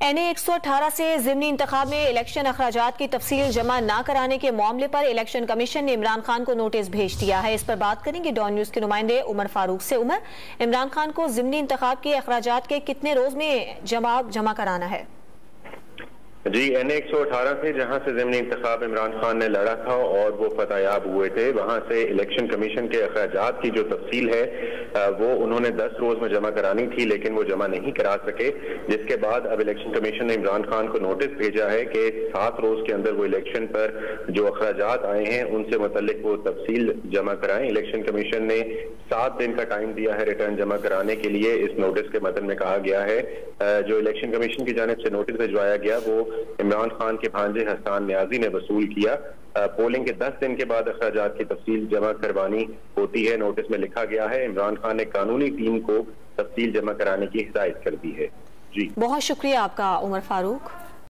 NA 118 से ज़िमनी इंतखाब में election अखराजात की तफसील जमा न कराने के मामले पर इलेक्शन कमीशन ने इमरान खान को नोटिस भेज दिया है। इस पर बात करेंगे डॉन न्यूज़ के नुमाइंदे उमर फारूक से। उमर, इमरान खान को ज़िमनी इंतखाब के अखराजात के कितने रोज में जवाब जमा कराना है? जी, NA 118 से जहां से ज़िमनी इंतखाब इमरान खान ने लड़ा था और वो फतहयाब हुए थे, वहां से इलेक्शन कमीशन के अखराजात की जो तफसील है वो उन्होंने 10 रोज में जमा करानी थी, लेकिन वो जमा नहीं करा सके, जिसके बाद अब इलेक्शन कमीशन ने इमरान खान को नोटिस भेजा है कि 7 रोज के अंदर वो इलेक्शन पर जो अखराजात आए हैं उनसे मुतल्लिक वो तफसील जमा कराएं। इलेक्शन कमीशन ने 7 दिन का टाइम दिया है रिटर्न जमा कराने के लिए। इस नोटिस के मतन में कहा गया है जो इलेक्शन कमीशन की जानिब से नोटिस भिजवाया गया वो इमरान खान के भांजे हसन न्याजी ने वसूल किया। पोलिंग के 10 दिन के बाद अखराजात की तफसील जमा करवानी होती है। नोटिस में लिखा गया है इमरान खान ने कानूनी टीम को तफसील जमा कराने की हिदायत कर दी है। जी, बहुत शुक्रिया आपका उमर फारूक।